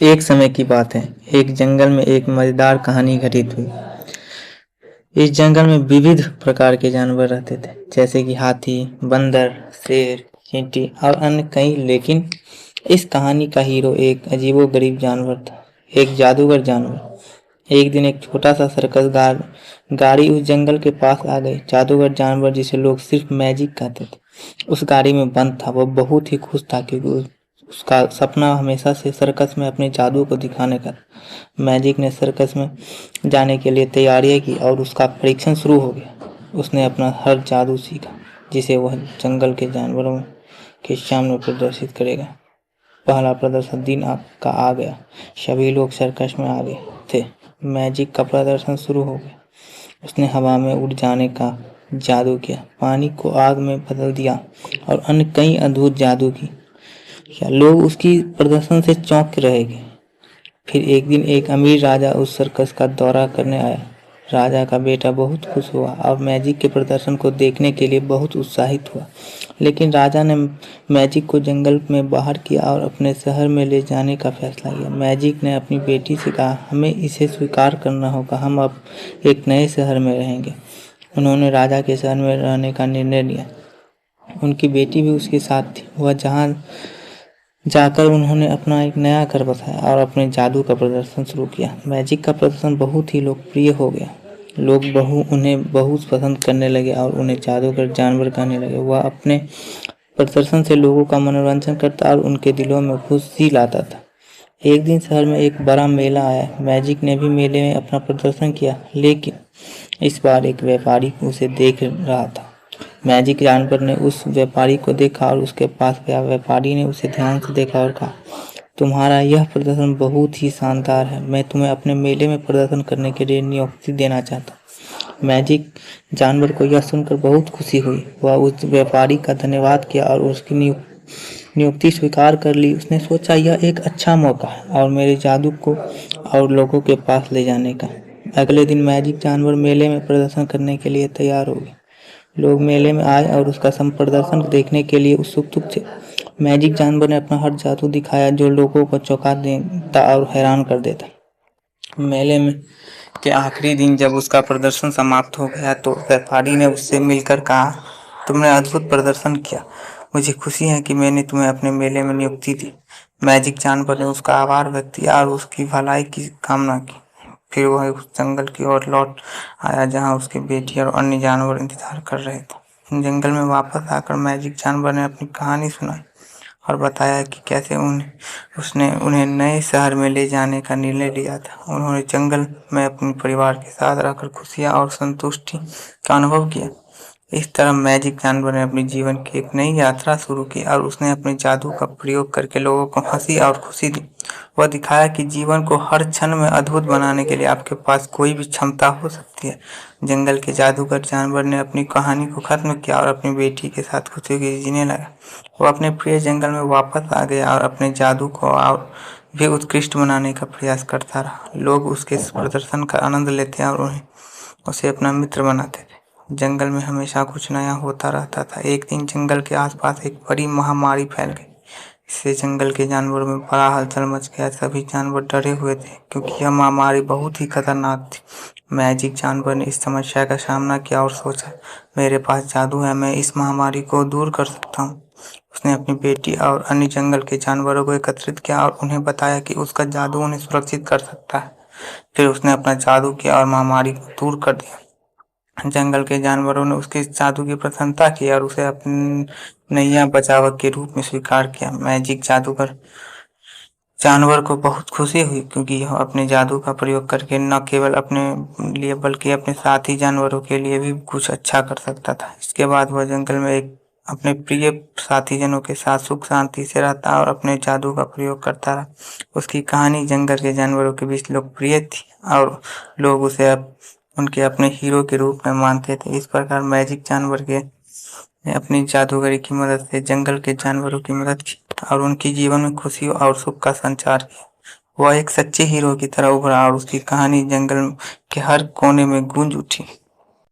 एक समय की बात है। एक जंगल में एक मजेदार कहानी घटित हुई। इस जंगल में विविध प्रकार के जानवर रहते थे, जैसे कि हाथी, बंदर, शेर, चींटी और अन्य कई। लेकिन इस कहानी का हीरो एक अजीबोगरीब जानवर था, एक जादूगर जानवर। एक दिन एक छोटा सा सर्कस गाड़ी उस जंगल के पास आ गई। जादूगर जानवर, जिसे लोग सिर्फ मैजिक कहते थे, उस गाड़ी में बंद था। वह बहुत ही खुश था, क्योंकि उसका सपना हमेशा से सर्कस में अपने जादू को दिखाने का था। मैजिक ने सर्कस में जाने के लिए तैयारियां की और उसका परीक्षण शुरू हो गया। उसने अपना हर जादू सीखा, जिसे वह जंगल के जानवरों के सामने प्रदर्शित करेगा। पहला प्रदर्शन दिन का आ गया। सभी लोग सर्कस में आ गए थे। मैजिक का प्रदर्शन शुरू हो गया। उसने हवा में उड़ जाने का जादू किया, पानी को आग में बदल दिया और अन्य कई अद्भुत जादू की। क्या लोग उसकी प्रदर्शन से चौंक रह गए। फिर एक दिन एक अमीर राजा उस सर्कस का दौरा करने आया। राजा का बेटा बहुत खुश हुआ और मैजिक के प्रदर्शन को देखने के लिए बहुत उत्साहित हुआ। लेकिन राजा ने मैजिक को जंगल में बाहर किया और अपने शहर में ले जाने का फैसला किया। मैजिक ने अपनी बेटी से कहा, हमें इसे स्वीकार करना होगा, हम अब एक नए शहर में रहेंगे। उन्होंने राजा के शहर में रहने का निर्णय लिया। उनकी बेटी भी उसके साथ थी। वह जहाँ जाकर उन्होंने अपना एक नया घर बसाया और अपने जादू का प्रदर्शन शुरू किया। मैजिक का प्रदर्शन बहुत ही लोकप्रिय हो गया। लोग उन्हें बहुत पसंद करने लगे और उन्हें जादूगर जानवर कहने लगे। वह अपने प्रदर्शन से लोगों का मनोरंजन करता और उनके दिलों में खुशी लाता था। एक दिन शहर में एक बड़ा मेला आया। मैजिक ने भी मेले में अपना प्रदर्शन किया, लेकिन इस बार एक व्यापारी उसे देख रहा था। मैजिक जानवर ने उस व्यापारी को देखा और उसके पास गया। व्यापारी ने उसे ध्यान से देखा और कहा, तुम्हारा यह प्रदर्शन बहुत ही शानदार है। मैं तुम्हें अपने मेले में प्रदर्शन करने के लिए नियुक्ति देना चाहता हूँ। मैजिक जानवर को यह सुनकर बहुत खुशी हुई। वह उस व्यापारी का धन्यवाद किया और उसकी नियुक्ति स्वीकार कर ली। उसने सोचा, यह एक अच्छा मौका है और मेरे जादू को और लोगों के पास ले जाने का। अगले दिन मैजिक जानवर मेले में प्रदर्शन करने के लिए तैयार हो गए। लोग मेले में आए और उसका प्रदर्शन देखने के लिए उत्सुक थे। मैजिक जानवर ने अपना हर जादू दिखाया, जो लोगों को चौंका देता और हैरान कर देता। मेले में के आखिरी दिन जब उसका प्रदर्शन समाप्त हो गया, तो व्यापारी ने उससे मिलकर कहा, तुमने अद्भुत प्रदर्शन किया। मुझे खुशी है कि मैंने तुम्हें अपने मेले में नियुक्ति दी। मैजिक जानवर ने उसका आभार व्यक्त किया और उसकी भलाई की कामना की। फिर वह उस जंगल की ओर लौट आया जहाँ उसकी बेटी और अन्य जानवर इंतजार कर रहे थे। जंगल में वापस आकर मैजिक जानवर ने अपनी कहानी सुनाई और बताया कि कैसे उसने उन्हें नए शहर में ले जाने का निर्णय लिया था। उन्होंने जंगल में अपने परिवार के साथ रहकर खुशियाँ और संतुष्टि का अनुभव किया। इस तरह मैजिक जानवर ने अपने जीवन की एक नई यात्रा शुरू की और उसने अपने जादू का प्रयोग करके लोगों को हंसी और खुशी दी। वह दिखाया कि जीवन को हर क्षण में अद्भुत बनाने के लिए आपके पास कोई भी क्षमता हो सकती है। जंगल के जादूगर जानवर ने अपनी कहानी को खत्म किया और अपनी बेटी के साथ खुशी से जीने लगा। वो अपने प्रिय जंगल में वापस आ गया और अपने जादू को और भी उत्कृष्ट बनाने का प्रयास करता रहा। लोग उसके प्रदर्शन का आनंद लेते और उसे अपना मित्र बनाते थे। जंगल में हमेशा कुछ नया होता रहता था। एक दिन जंगल के आसपास एक बड़ी महामारी फैल गई। इससे जंगल के जानवरों में बड़ा हलचल मच गया। सभी जानवर डरे हुए थे, क्योंकि यह महामारी बहुत ही खतरनाक थी। मैजिक जानवर ने इस समस्या का सामना किया और सोचा, मेरे पास जादू है, मैं इस महामारी को दूर कर सकता हूँ। उसने अपनी बेटी और अन्य जंगल के जानवरों को एकत्रित किया और उन्हें बताया कि उसका जादू उन्हें सुरक्षित कर सकता है। फिर उसने अपना जादू किया और महामारी को दूर कर दिया। जंगल के जानवरों ने उसके इस जादू की प्रशंसा की और उसे अपनी नैया बचावक के रूप में स्वीकार किया। मैजिक जादूगर जानवर को बहुत खुशी हुई, क्योंकि यह अपने जादू का प्रयोग करके न केवल अपने लिए बल्कि अपने साथी जानवरों के लिए भी कुछ अच्छा कर सकता था। इसके बाद वह जंगल में अपने प्रिय साथी जनों के साथ सुख शांति से रहता और अपने जादू का प्रयोग करता रहा। उसकी कहानी जंगल के जानवरों के बीच लोकप्रिय थी और लोग उसे उनके अपने हीरो के रूप में मानते थे। इस प्रकार मैजिक जानवर के ने अपनी जादूगरी की मदद से जंगल के जानवरों की मदद की और उनके जीवन में खुशी और सुख का संचार किया। वह एक सच्चे हीरो की तरह उभरा और उसकी कहानी जंगल के हर कोने में गूंज उठी।